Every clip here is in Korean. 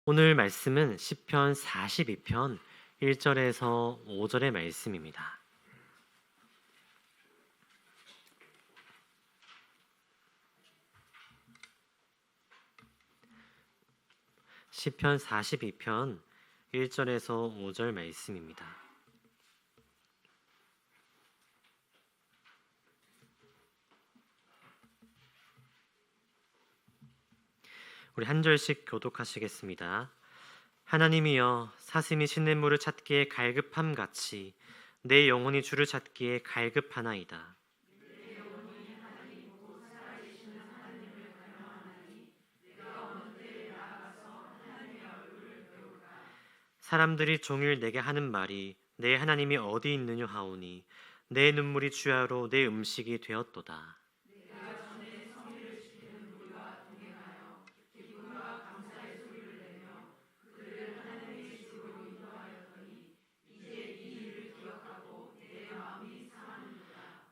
오늘 말씀은 시편 42편 1절에서 5절의 말씀입니다. 시편 42편 1절에서 5절 말씀입니다. 우리 한 절씩 교독하시겠습니다. 하나님이여, 사슴이 시냇물을 찾기에 갈급함 같이 내 영혼이 주를 찾기에 갈급하나이다. 사람들이 종일 내게 하는 말이 내 하나님이 어디 있느냐 하오니 내 눈물이 주야로 내 음식이 되었도다.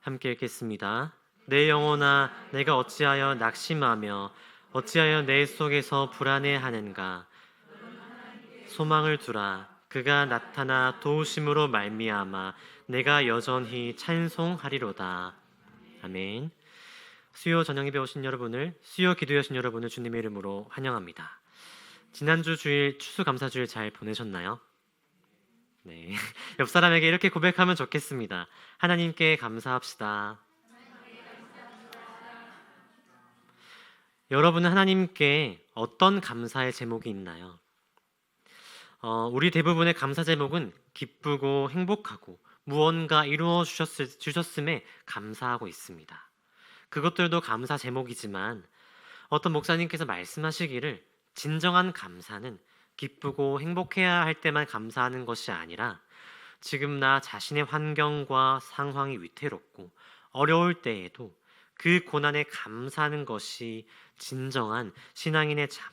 함께 읽겠습니다. 내 영혼아, 내가 어찌하여 낙심하며 어찌하여 내 속에서 불안해하는가. 소망을 두라. 그가 나타나 도우심으로 말미암아 내가 여전히 찬송하리로다. 아멘. 수요 저녁 예배 오신 여러분을, 수요 기도에 오신 여러분을 주님의 이름으로 환영합니다. 지난주 주일 추수감사주일 잘 보내셨나요? 네. 옆 사람에게 이렇게 고백하면 좋겠습니다. 하나님께 감사합시다. 여러분은 하나님께 어떤 감사의 제목이 있나요? 우리 대부분의 감사 제목은 기쁘고 행복하고 무언가 이루어 주셨음에 감사하고 있습니다. 그것들도 감사 제목이지만 어떤 목사님께서 말씀하시기를 진정한 감사는 기쁘고 행복해야 할 때만 감사하는 것이 아니라 지금 나 자신의 환경과 상황이 위태롭고 어려울 때에도 그 고난에 감사하는 것이 진정한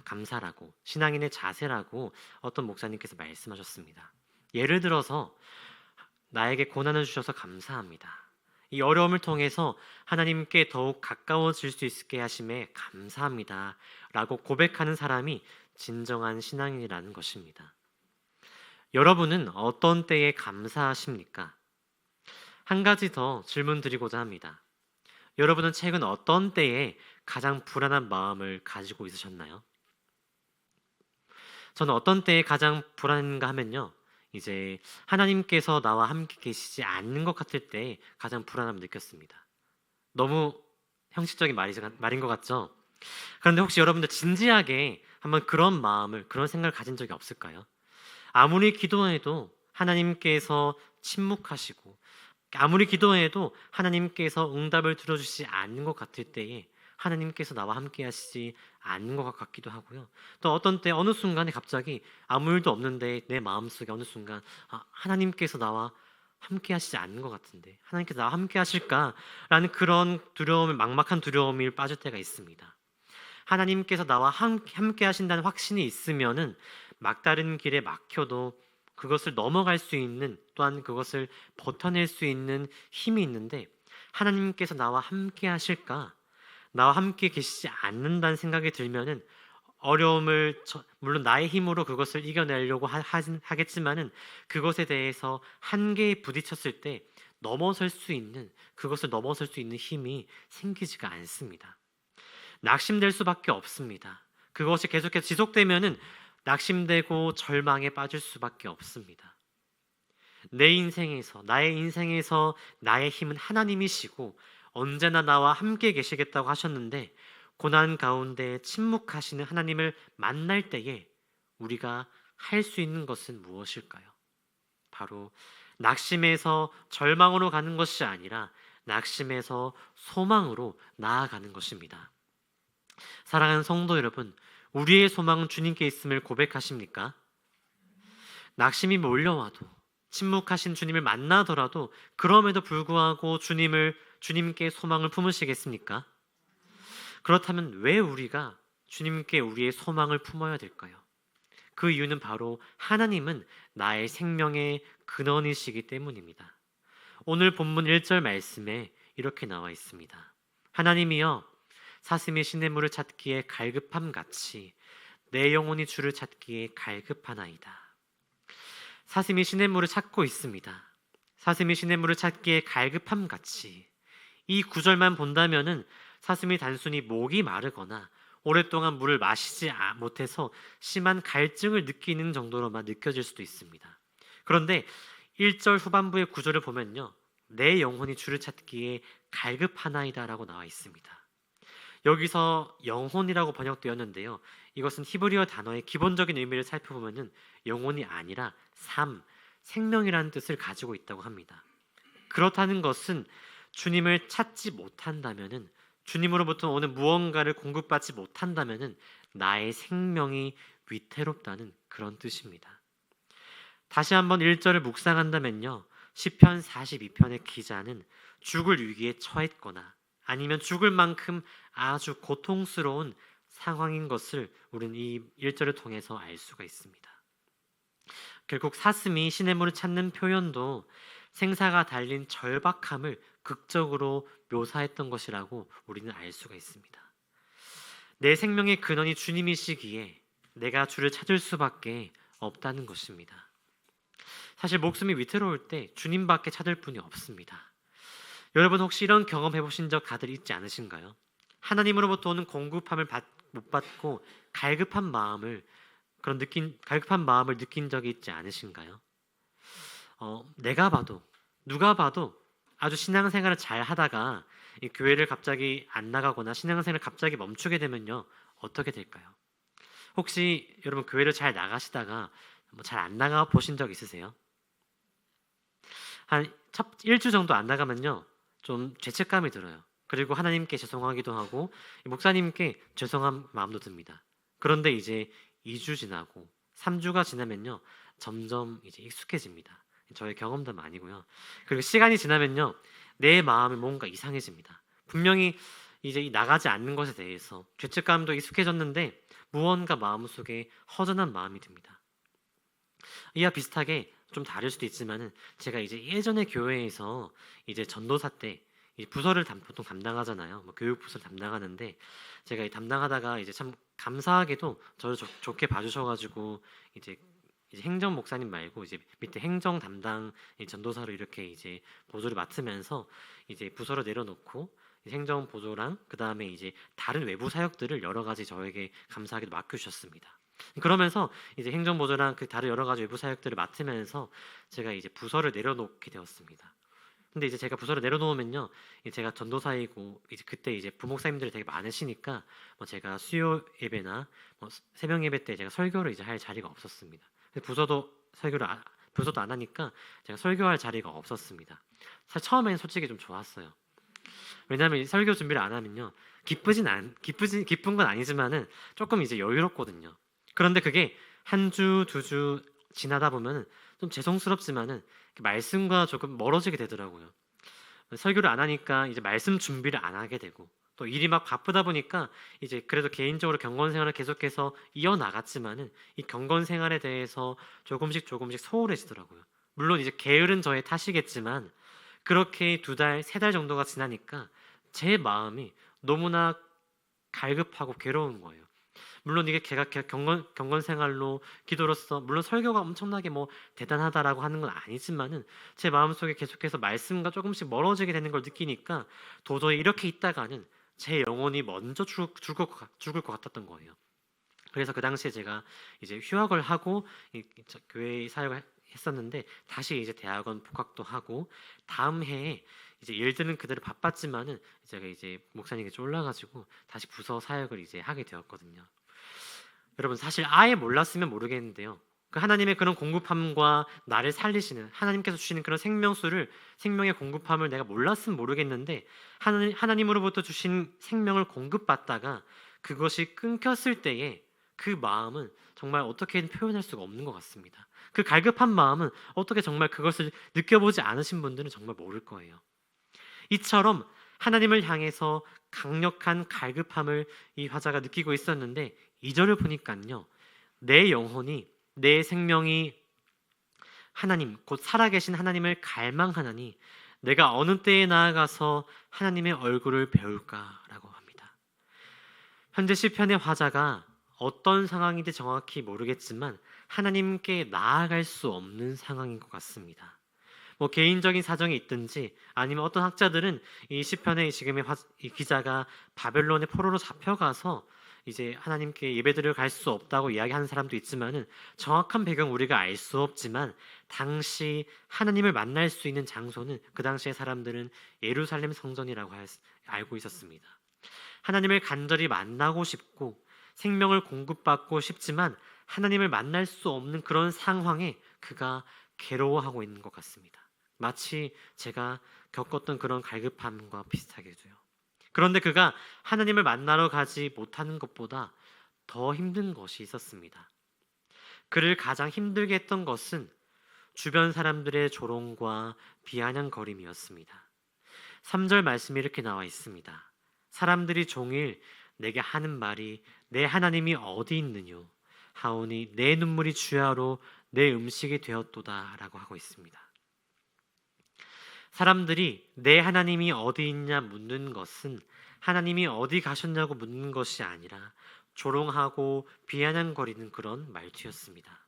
감사라고, 신앙인의 자세라고 어떤 목사님께서 말씀하셨습니다. 예를 들어서 나에게 고난을 주셔서 감사합니다. 이 어려움을 통해서 하나님께 더욱 가까워질 수 있게 하심에 감사합니다 라고 고백하는 사람이 진정한 신앙인이라는 것입니다. 여러분은 어떤 때에 감사하십니까? 한 가지 더 질문 드리고자 합니다. 여러분은 최근 어떤 때에 가장 불안한 마음을 가지고 있으셨나요? 저는 어떤 때에 가장 불안한가 하면요, 이제 하나님께서 나와 함께 계시지 않는 것 같을 때 가장 불안함을 느꼈습니다. 너무 형식적인 말인 것 같죠? 그런데 혹시 여러분들 진지하게 한번 그런 마음을, 그런 생각을 가진 적이 없을까요? 아무리 기도해도 하나님께서 침묵하시고, 아무리 기도해도 하나님께서 응답을 들어주시지 않는 것 같을 때에 하나님께서 나와 함께 하시지 않는 것 같기도 하고요. 또 어떤 때 어느 순간에 갑자기 아무 일도 없는데 내 마음속에 어느 순간 하나님께서 나와 함께 하시지 않는 것 같은데 하나님께서 나와 함께 하실까라는 그런 막막한 두려움이 빠질 때가 있습니다. 하나님께서 나와 함께 하신다는 확신이 있으면은 막다른 길에 막혀도 그것을 넘어갈 수 있는, 또한 그것을 버텨낼 수 있는 힘이 있는데, 하나님께서 나와 함께 하실까? 나와 함께 계시지 않는다는 생각이 들면은 물론 나의 힘으로 그것을 이겨내려고 하겠지만은 그것에 대해서 한계에 부딪혔을 때 그것을 넘어설 수 있는 힘이 생기지가 않습니다. 낙심될 수밖에 없습니다. 그것이 계속해서 지속되면은 낙심되고 절망에 빠질 수밖에 없습니다. 나의 인생에서 나의 힘은 하나님이시고 언제나 나와 함께 계시겠다고 하셨는데, 고난 가운데 침묵하시는 하나님을 만날 때에 우리가 할 수 있는 것은 무엇일까요? 바로 낙심에서 절망으로 가는 것이 아니라 낙심에서 소망으로 나아가는 것입니다. 사랑하는 성도 여러분, 우리의 소망은 주님께 있음을 고백하십니까? 낙심이 몰려와도, 침묵하신 주님을 만나더라도 그럼에도 불구하고 주님께 소망을 품으시겠습니까? 그렇다면 왜 우리가 주님께 우리의 소망을 품어야 될까요? 그 이유는 바로 하나님은 나의 생명의 근원이시기 때문입니다. 오늘 본문 1절 말씀에 이렇게 나와 있습니다. 하나님이여, 사슴이 시냇물을 찾기에 갈급함 같이 내 영혼이 주를 찾기에 갈급하나이다. 사슴이 시냇물을 찾고 있습니다. 사슴이 시냇물을 찾기에 갈급함 같이 이 구절만 본다면은 사슴이 단순히 목이 마르거나 오랫동안 물을 마시지 못해서 심한 갈증을 느끼는 정도로만 느껴질 수도 있습니다. 그런데 1절 후반부의 구절을 보면요, 내 영혼이 주를 찾기에 갈급하나이다라고 나와 있습니다. 여기서 영혼이라고 번역되었는데요, 이것은 히브리어 단어의 기본적인 의미를 살펴보면은 영혼이 아니라 삶, 생명이라는 뜻을 가지고 있다고 합니다. 그렇다는 것은 주님을 찾지 못한다면은, 주님으로부터 오는 무언가를 공급받지 못한다면은 나의 생명이 위태롭다는 그런 뜻입니다. 다시 한번 1절을 묵상한다면요, 시편 42편의 기자는 죽을 위기에 처했거나 아니면 죽을 만큼 아주 고통스러운 상황인 것을 우리는 이 1절을 통해서 알 수가 있습니다. 결국 사슴이 시냇물을 찾는 표현도 생사가 달린 절박함을 극적으로 묘사했던 것이라고 우리는 알 수가 있습니다. 내 생명의 근원이 주님이시기에 내가 주를 찾을 수밖에 없다는 것입니다. 사실 목숨이 위태로울 때 주님밖에 찾을 분이 없습니다. 여러분 혹시 이런 경험 해보신 적 다들 있지 않으신가요? 하나님으로부터 오는 공급함을 못 받고 갈급한 마음을 느낀 적이 있지 않으신가요? 내가 봐도 누가 봐도 아주 신앙생활을 잘 하다가 이 교회를 갑자기 안 나가거나 신앙생활을 갑자기 멈추게 되면요, 어떻게 될까요? 혹시 여러분 교회를 잘 나가시다가 잘 안 나가 보신 적 있으세요? 한 1주 정도 안 나가면요, 좀 죄책감이 들어요. 그리고 하나님께 죄송하기도 하고 목사님께 죄송한 마음도 듭니다. 그런데 이제 2주 지나고 3주가 지나면요, 점점 이제 익숙해집니다. 저의 경험담 아니고요. 그리고 시간이 지나면요, 내 마음이 뭔가 이상해집니다. 분명히 이제 나가지 않는 것에 대해서 죄책감도 익숙해졌는데 무언가 마음속에 허전한 마음이 듭니다. 이와 비슷하게 좀 다를 수도 있지만은 제가 이제 예전에 교회에서 이제 전도사 때 부서를 보통 담당하잖아요. 교육 부서를 담당하는데 제가 담당하다가 이제 참 감사하게도 저를 좋게 봐주셔가지고 이제 행정 목사님 말고 이제 밑에 행정 담당 전도사로 이렇게 이제 보조를 맡으면서 이제 부서를 내려놓고 행정 보조랑 그 다음에 이제 다른 외부 사역들을 여러 가지 저에게 감사하게도 맡겨주셨습니다. 그러면서 이제 행정 보조랑 그 다른 여러 가지 외부 사역들을 맡으면서 제가 이제 부서를 내려놓게 되었습니다. 근데 이제 제가 부서를 내려놓으면요, 제가 전도사이고 이제 그때 이제 부목사님들이 되게 많으시니까 제가 수요 예배나 새벽 예배 때 제가 설교를 이제 할 자리가 없었습니다. 부서도 부서도 안 하니까 제가 설교할 자리가 없었습니다. 사실 처음에는 솔직히 좀 좋았어요. 왜냐하면 설교 준비를 안 하면요, 기쁜 건 아니지만은 조금 이제 여유롭거든요. 그런데 그게 한 주, 2주 지나다 보면은 좀 죄송스럽지만은 말씀과 조금 멀어지게 되더라고요. 설교를 안 하니까 이제 말씀 준비를 안 하게 되고 또 일이 막 바쁘다 보니까 이제 그래도 개인적으로 경건 생활을 계속해서 이어 나갔지만은 이 경건 생활에 대해서 조금씩 소홀해지더라고요. 물론 이제 게으른 저의 탓이겠지만 그렇게 2달, 3달 정도가 지나니까 제 마음이 너무나 갈급하고 괴로운 거예요. 물론 이게 제가 경건 생활로 기도로서 물론 설교가 엄청나게 대단하다라고 하는 건 아니지만은 제 마음속에 계속해서 말씀과 조금씩 멀어지게 되는 걸 느끼니까 도저히 이렇게 있다가는 제 영혼이 먼저 죽을 것 같았던 거예요. 그래서 그 당시에 제가 이제 휴학을 하고 교회 사역을 했었는데 다시 이제 대학원 복학도 하고 다음 해에 이제 일들은 그대로 바빴지만은 제가 이제 목사님께 올라가지고 다시 부서 사역을 이제 하게 되었거든요. 여러분 사실 아예 몰랐으면 모르겠는데요, 그 하나님의 그런 공급함과 나를 살리시는 하나님께서 주시는 그런 생명의 공급함을 내가 몰랐으면 모르겠는데 하나님으로부터 주신 생명을 공급받다가 그것이 끊겼을 때에 그 마음은 정말 어떻게든 표현할 수가 없는 것 같습니다. 그 갈급한 마음은 어떻게 정말 그것을 느껴보지 않으신 분들은 정말 모를 거예요. 이처럼 하나님을 향해서 강력한 갈급함을 이 화자가 느끼고 있었는데 2절을 보니까요, 내 영혼이 내 생명이 하나님 곧 살아계신 하나님을 갈망하나니 내가 어느 때에 나아가서 하나님의 얼굴을 배울까라고 합니다. 현재 시편의 화자가 어떤 상황인지 정확히 모르겠지만 하나님께 나아갈 수 없는 상황인 것 같습니다. 뭐 개인적인 사정이 있든지 아니면 어떤 학자들은 이 시편의 지금의 이 기자가 바벨론의 포로로 잡혀가서 이제 하나님께 예배드려 갈 수 없다고 이야기하는 사람도 있지만은 정확한 배경 우리가 알 수 없지만 당시 하나님을 만날 수 있는 장소는 그 당시의 사람들은 예루살렘 성전이라고 알고 있었습니다. 하나님을 간절히 만나고 싶고 생명을 공급받고 싶지만 하나님을 만날 수 없는 그런 상황에 그가 괴로워하고 있는 것 같습니다. 마치 제가 겪었던 그런 갈급함과 비슷하게도요. 그런데 그가 하나님을 만나러 가지 못하는 것보다 더 힘든 것이 있었습니다. 그를 가장 힘들게 했던 것은 주변 사람들의 조롱과 비아냥거림이었습니다. 3절 말씀이 이렇게 나와 있습니다. 사람들이 종일 내게 하는 말이 내 하나님이 어디 있느뇨 하오니 내 눈물이 주야로 내 음식이 되었도다 라고 하고 있습니다. 사람들이 내 하나님이 어디 있냐 묻는 것은 하나님이 어디 가셨냐고 묻는 것이 아니라 조롱하고 비아냥거리는 그런 말투였습니다.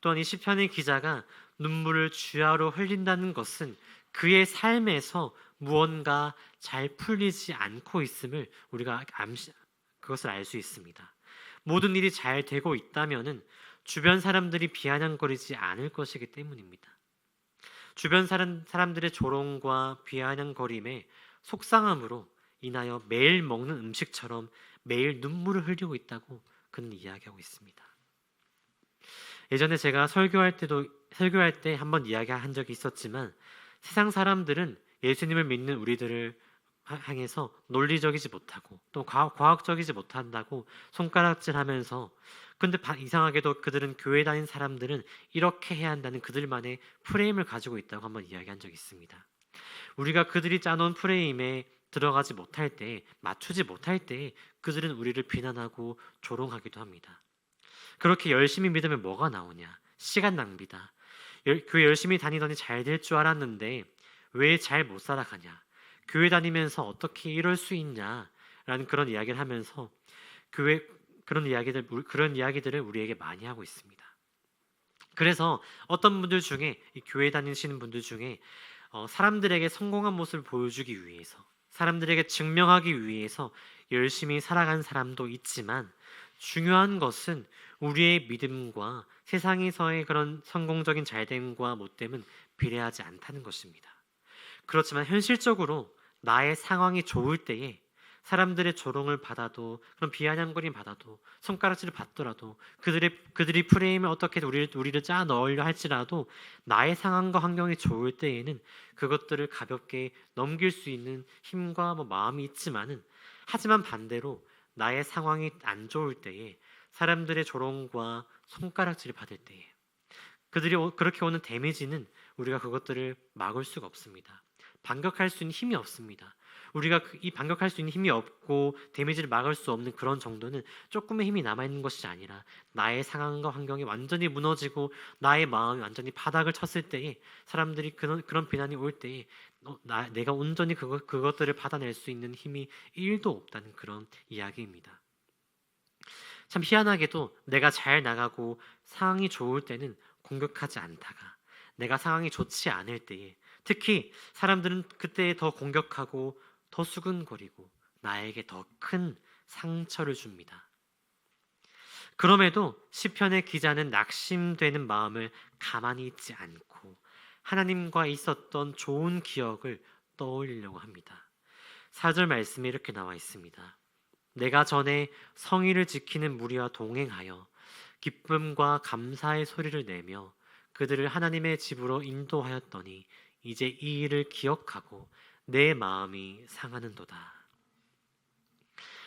또한 이 시편의 기자가 눈물을 주야로 흘린다는 것은 그의 삶에서 무언가 잘 풀리지 않고 있음을 우리가 그것을 알 수 있습니다. 모든 일이 잘 되고 있다면은 주변 사람들이 비아냥거리지 않을 것이기 때문입니다. 주변 사람들의 조롱과 비아냥거림에 속상함으로 인하여 매일 먹는 음식처럼 매일 눈물을 흘리고 있다고 그는 이야기하고 있습니다. 예전에 제가 설교할 때 한번 이야기한 적이 있었지만 세상 사람들은 예수님을 믿는 우리들을 향해서 논리적이지 못하고 또 과학적이지 못한다고 손가락질하면서 근데 이상하게도 그들은 교회 다닌 사람들은 이렇게 해야 한다는 그들만의 프레임을 가지고 있다고 한번 이야기한 적이 있습니다. 우리가 그들이 짜놓은 프레임에 들어가지 못할 때, 맞추지 못할 때 그들은 우리를 비난하고 조롱하기도 합니다. 그렇게 열심히 믿으면 뭐가 나오냐? 시간 낭비다. 교회 열심히 다니더니 잘 될 줄 알았는데 왜 잘 못 살아가냐? 교회 다니면서 어떻게 이럴 수 있냐? 라는 그런 이야기를 하면서 그런 이야기들을 우리에게 많이 하고 있습니다. 그래서 어떤 분들 중에 이 교회 다니시는 분들 중에 사람들에게 성공한 모습을 보여주기 위해서 사람들에게 증명하기 위해서 열심히 살아간 사람도 있지만 중요한 것은 우리의 믿음과 세상에서의 그런 성공적인 잘됨과 못됨은 비례하지 않다는 것입니다. 그렇지만 현실적으로 나의 상황이 좋을 때에 사람들의 조롱을 받아도 그런 비아냥거림 받아도 손가락질을 받더라도 그들이 프레임을 어떻게 우리를 짜 넣으려 할지라도 나의 상황과 환경이 좋을 때에는 그것들을 가볍게 넘길 수 있는 힘과 마음이 있지만은 하지만 반대로 나의 상황이 안 좋을 때에 사람들의 조롱과 손가락질을 받을 때에 그렇게 오는 데미지는 우리가 그것들을 막을 수가 없습니다. 반격할 수 있는 힘이 없습니다. 우리가 이 반격할 수 있는 힘이 없고 데미지를 막을 수 없는 그런 정도는 조금의 힘이 남아있는 것이 아니라 나의 상황과 환경이 완전히 무너지고 나의 마음이 완전히 바닥을 쳤을 때에 사람들이 그런 비난이 올 때에 내가 온전히 그것들을 받아낼 수 있는 힘이 1도 없다는 그런 이야기입니다. 참 희한하게도 내가 잘 나가고 상황이 좋을 때는 공격하지 않다가 내가 상황이 좋지 않을 때에 특히 사람들은 그때 더 공격하고 더 수근거리고 나에게 더 큰 상처를 줍니다. 그럼에도 시편의 기자는 낙심되는 마음을 가만히 있지 않고 하나님과 있었던 좋은 기억을 떠올리려고 합니다. 4절 말씀에 이렇게 나와 있습니다. 내가 전에 성의를 지키는 무리와 동행하여 기쁨과 감사의 소리를 내며 그들을 하나님의 집으로 인도하였더니 이제 이 일을 기억하고 내 마음이 상하는도다.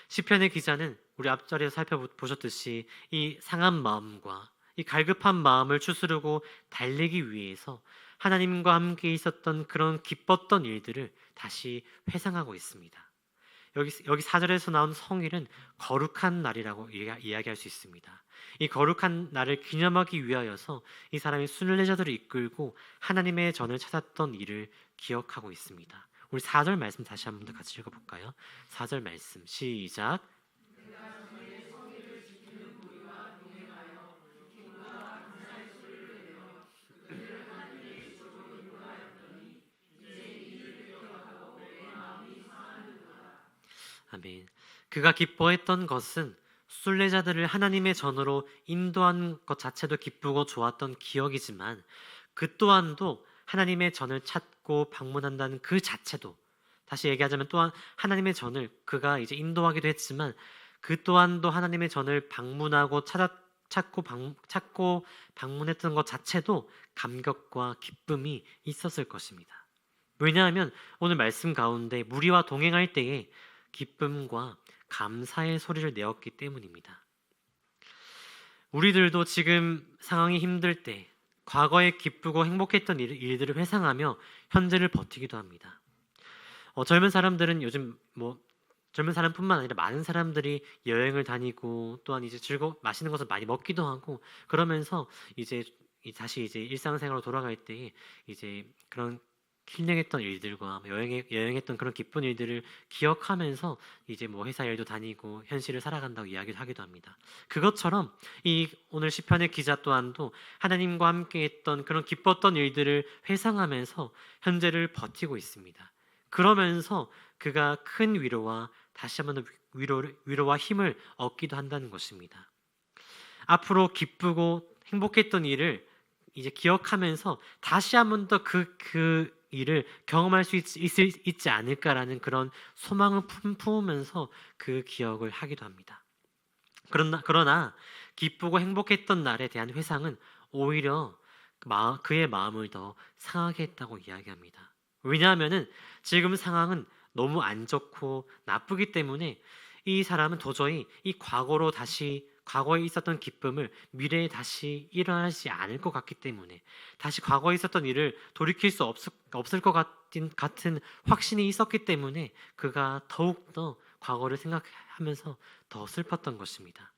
시편의 기자는 우리 앞자리에서 살펴보셨듯이 이 상한 마음과 이 갈급한 마음을 추스르고 달래기 위해서 하나님과 함께 있었던 그런 기뻤던 일들을 다시 회상하고 있습니다. 여기 4절에서 나온 성일은 거룩한 날이라고 이야기할 수 있습니다. 이 거룩한 날을 기념하기 위하여서 이 사람이 순례자들을 이끌고 하나님의 전을 찾았던 일을 기억하고 있습니다. 우리 4절 말씀 다시 한번 더 같이 읽어볼까요? 4절 말씀 시작. 아멘. 그가 기뻐했던 것은 순례자들을 하나님의 전으로 인도한 것 자체도 기쁘고 좋았던 기억이지만 그 또한도 하나님의 전을 찾고 방문한다는 그 자체도, 다시 얘기하자면 또한 하나님의 전을 그가 이제 인도하기도 했지만 그 또한도 하나님의 전을 방문하고 찾고 방문했던 것 자체도 감격과 기쁨이 있었을 것입니다. 왜냐하면 오늘 말씀 가운데 무리와 동행할 때에 기쁨과 감사의 소리를 내었기 때문입니다. 우리들도 지금 상황이 힘들 때 과거에 기쁘고 행복했던 일들을 회상하며 현재를 버티기도 합니다. 젊은 사람들은 요즘 젊은 사람뿐만 아니라 많은 사람들이 여행을 다니고 또한 이제 맛있는 것을 많이 먹기도 하고 그러면서 이제 다시 이제 일상생활로 돌아갈 때 이제 그런 힐링했던 일들과 여행했던 그런 기쁜 일들을 기억하면서 이제 회사 일도 다니고 현실을 살아간다고 이야기를 하기도 합니다. 그것처럼 이 오늘 시편의 기자 또한도 하나님과 함께했던 그런 기뻤던 일들을 회상하면서 현재를 버티고 있습니다. 그러면서 그가 큰 위로와 다시 한번 위로와 힘을 얻기도 한다는 것입니다. 앞으로 기쁘고 행복했던 일을 이제 기억하면서 다시 한번 더 그 일을 경험할 수 있지 않을까라는 그런 소망을 품으면서 그 기억을 하기도 합니다. 그러나 기쁘고 행복했던 날에 대한 회상은 오히려 그의 마음을 더 상하게 했다고 이야기합니다. 왜냐하면은 지금 상황은 너무 안 좋고 나쁘기 때문에 이 사람은 도저히 이 과거에 있었던 기쁨을 미래에 다시 일어나지 않을 것 같기 때문에, 다시 과거에 있었던 일을 돌이킬 수 없을 것 같은 확신이 있었기 때문에 그가 더욱더 과거를 생각하면서 더 슬펐던 것입니다.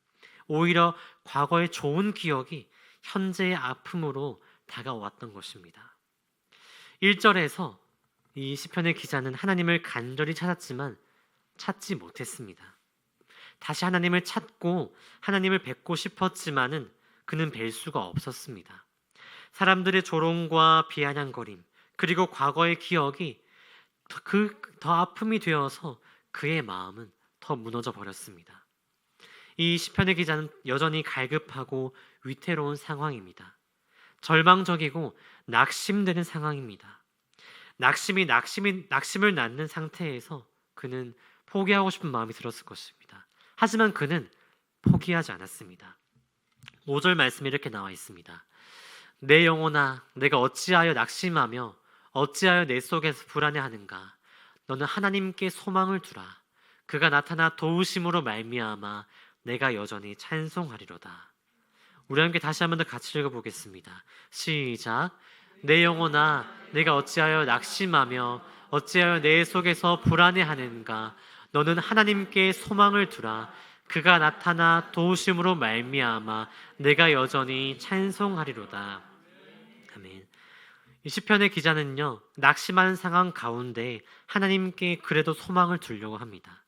오히려 과거의 좋은 기억이 현재의 아픔으로 다가왔던 것입니다. 1절에서 이 시편의 기자는 하나님을 간절히 찾았지만 찾지 못했습니다. 다시 하나님을 찾고 하나님을 뵙고 싶었지만은 그는 뵐 수가 없었습니다. 사람들의 조롱과 비아냥거림 그리고 과거의 기억이 더 아픔이 되어서 그의 마음은 더 무너져 버렸습니다. 이 시편의 기자는 여전히 갈급하고 위태로운 상황입니다. 절망적이고 낙심되는 상황입니다. 낙심을 낳는 상태에서 그는 포기하고 싶은 마음이 들었을 것입니다. 하지만 그는 포기하지 않았습니다. 5절 말씀에 이렇게 나와 있습니다. 내 영혼아, 내가 어찌하여 낙심하며 어찌하여 내 속에서 불안해하는가? 너는 하나님께 소망을 두라. 그가 나타나 도우심으로 말미암아 내가 여전히 찬송하리로다. 우리 함께 다시 한번 더 같이 읽어보겠습니다. 시작. 내 영혼아, 내가 어찌하여 낙심하며 어찌하여 내 속에서 불안해하는가? 너는 하나님께 소망을 두라. 그가 나타나 도우심으로 말미암아 내가 여전히 찬송하리로다. 아멘. 이 시편의 기자는요, 낙심하는 상황 가운데 하나님께 그래도 소망을 두려고 합니다.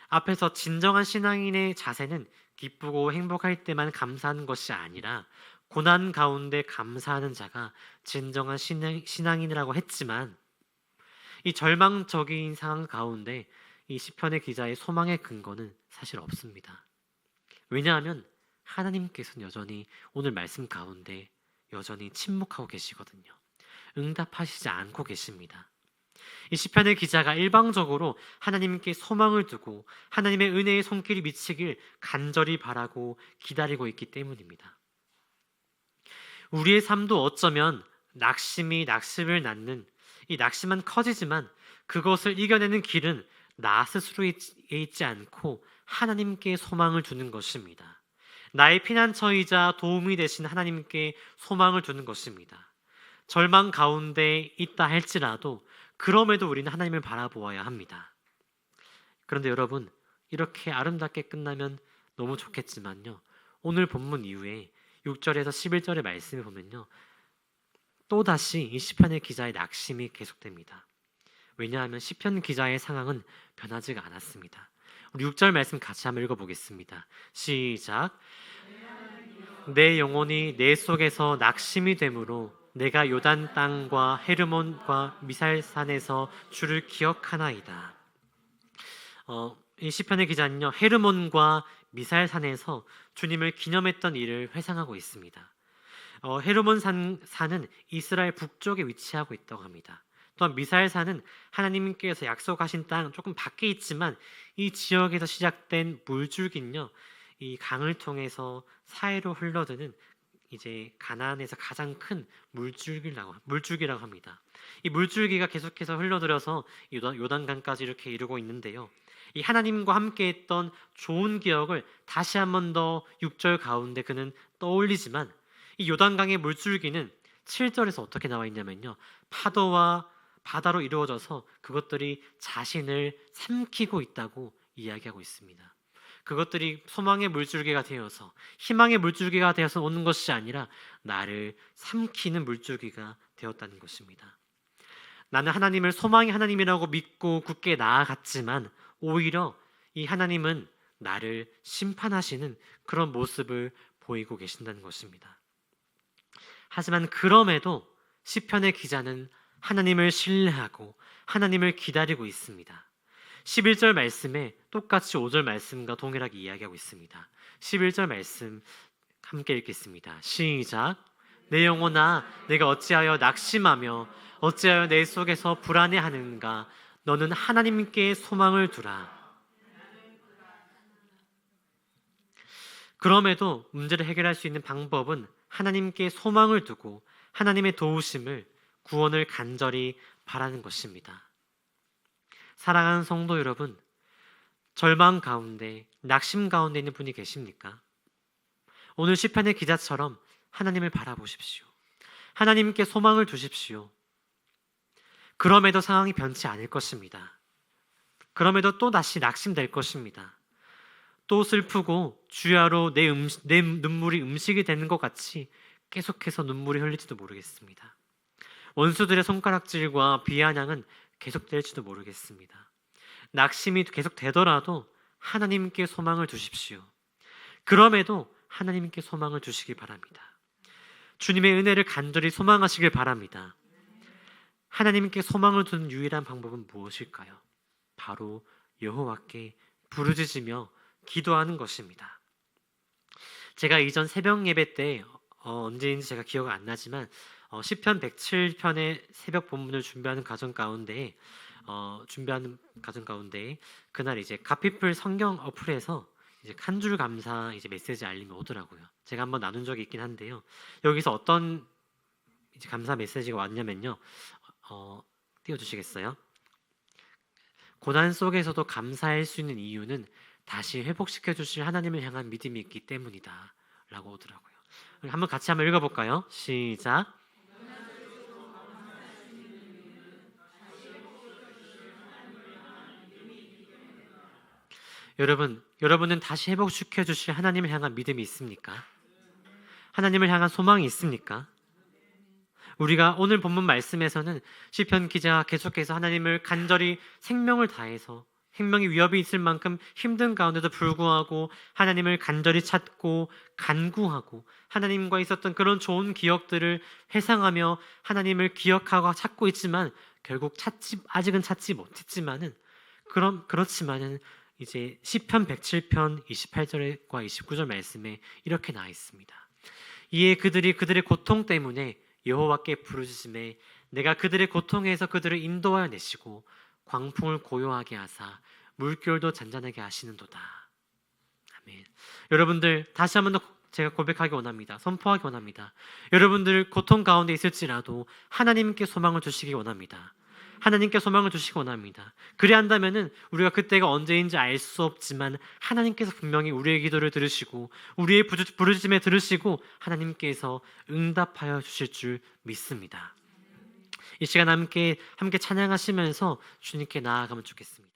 앞에서 진정한 신앙인의 자세는 기쁘고 행복할 때만 감사하는 것이 아니라 고난 가운데 감사하는 자가 진정한 신앙인이라고 했지만, 이 절망적인 상황 가운데 이 시편의 기자의 소망의 근거는 사실 없습니다. 왜냐하면 하나님께서는 여전히 오늘 말씀 가운데 여전히 침묵하고 계시거든요. 응답하시지 않고 계십니다. 이 시편의 기자가 일방적으로 하나님께 소망을 두고 하나님의 은혜의 손길이 미치길 간절히 바라고 기다리고 있기 때문입니다. 우리의 삶도 어쩌면 낙심을 낳는 이 낙심은 커지지만 그것을 이겨내는 길은 나 스스로에 있지 않고 하나님께 소망을 두는 것입니다. 나의 피난처이자 도움이 되신 하나님께 소망을 두는 것입니다. 절망 가운데 있다 할지라도 그럼에도 우리는 하나님을 바라보아야 합니다. 그런데 여러분, 이렇게 아름답게 끝나면 너무 좋겠지만요, 오늘 본문 이후에 6절에서 11절의 말씀을 보면요, 또다시 이 시편의 기자의 낙심이 계속됩니다. 왜냐하면 시편 기자의 상황은 변하지가 않았습니다. 우리 6절 말씀 같이 한번 읽어보겠습니다. 시작. 내 영혼이 내 속에서 낙심이 되므로 내가 요단 땅과 헤르몬과 미살산에서 주를 기억하나이다. 이 시편의 기자는요, 헤르몬과 미사엘산에서 주님을 기념했던 일을 회상하고 있습니다. 헤르몬 산은 이스라엘 북쪽에 위치하고 있다고 합니다. 또한 미사엘산은 하나님께서 약속하신 땅 조금 밖에 있지만 이 지역에서 시작된 물줄기는요, 이 강을 통해서 사해로 흘러드는 이제 가나안에서 가장 큰 물줄기라고 합니다. 이 물줄기가 계속해서 흘러들어서 요단강까지 이렇게 이루고 있는데요. 이 하나님과 함께했던 좋은 기억을 다시 한 번 더 6절 가운데 그는 떠올리지만 이 요단강의 물줄기는 7절에서 어떻게 나와 있냐면요, 파도와 바다로 이루어져서 그것들이 자신을 삼키고 있다고 이야기하고 있습니다. 그것들이 소망의 물줄기가 되어서 희망의 물줄기가 되어서 오는 것이 아니라 나를 삼키는 물줄기가 되었다는 것입니다. 나는 하나님을 소망의 하나님이라고 믿고 굳게 나아갔지만 오히려 이 하나님은 나를 심판하시는 그런 모습을 보이고 계신다는 것입니다. 하지만 그럼에도 시편의 기자는 하나님을 신뢰하고 하나님을 기다리고 있습니다. 11절 말씀에 똑같이 5절 말씀과 동일하게 이야기하고 있습니다. 11절 말씀 함께 읽겠습니다. 시작. 내 영혼아, 내가 어찌하여 낙심하며 어찌하여 내 속에서 불안해하는가? 너는 하나님께 소망을 두라. 그럼에도 문제를 해결할 수 있는 방법은 하나님께 소망을 두고 하나님의 도우심을, 구원을 간절히 바라는 것입니다. 사랑하는 성도 여러분, 절망 가운데, 낙심 가운데 있는 분이 계십니까? 오늘 시편의 기자처럼 하나님을 바라보십시오. 하나님께 소망을 두십시오. 그럼에도 상황이 변치 않을 것입니다. 그럼에도 또 다시 낙심될 것입니다. 또 슬프고 주야로 내 눈물이 음식이 되는 것 같이 계속해서 눈물이 흘릴지도 모르겠습니다. 원수들의 손가락질과 비아냥은 계속될지도 모르겠습니다. 낙심이 계속되더라도 하나님께 소망을 두십시오. 그럼에도 하나님께 소망을 두시기 바랍니다. 주님의 은혜를 간절히 소망하시길 바랍니다. 하나님께 소망을 두는 유일한 방법은 무엇일까요? 바로 여호와께 부르짖으며 기도하는 것입니다. 제가 이전 새벽 예배 때 언제인지 제가 기억이 안 나지만 시편 107편의 새벽 본문을 준비하는 과정 가운데 그날 이제 가피플 성경 어플에서 이제 한 줄 감사 이제 메시지 알림이 오더라고요. 제가 한번 나눈 적이 있긴 한데요. 여기서 어떤 이제 감사 메시지가 왔냐면요. 띄워주시겠어요? 고난 속에서도 감사할 수 있는 이유는 다시 회복시켜 주실 하나님을 향한 믿음이 있기 때문이다 라고 오더라고요. 한번 같이 한번 읽어볼까요? 시작. 여러분은 다시 회복시켜 주실 하나님을 향한 믿음이 있습니까? 하나님을 향한 소망이 있습니까? 우리가 오늘 본문 말씀에서는 시편 기자가 계속해서 하나님을 간절히 생명을 다해서 생명의 위협이 있을 만큼 힘든 가운데도 불구하고 하나님을 간절히 찾고 간구하고 하나님과 있었던 그런 좋은 기억들을 회상하며 하나님을 기억하고 찾고 있지만 결국 아직은 찾지 못했지만은 그렇지만은 이제 시편 107편 28절과 29절 말씀에 이렇게 나와 있습니다. 이에 그들이 그들의 고통 때문에 여호와께 부르짖음에 내가 그들의 고통에서 그들을 인도하여 내시고 광풍을 고요하게 하사 물결도 잔잔하게 하시는도다. 아멘. 여러분들 다시 한번 더 제가 고백하기 원합니다. 선포하기 원합니다. 여러분들 고통 가운데 있을지라도 하나님께 소망을 두시기 원합니다. 하나님께 소망을 두시기 원합니다. 그래 한다면은 우리가 그때가 언제인지 알 수 없지만 하나님께서 분명히 우리의 기도를 들으시고 우리의 부르짖음에 들으시고 하나님께서 응답하여 주실 줄 믿습니다. 이 시간 함께 찬양하시면서 주님께 나아가면 좋겠습니다.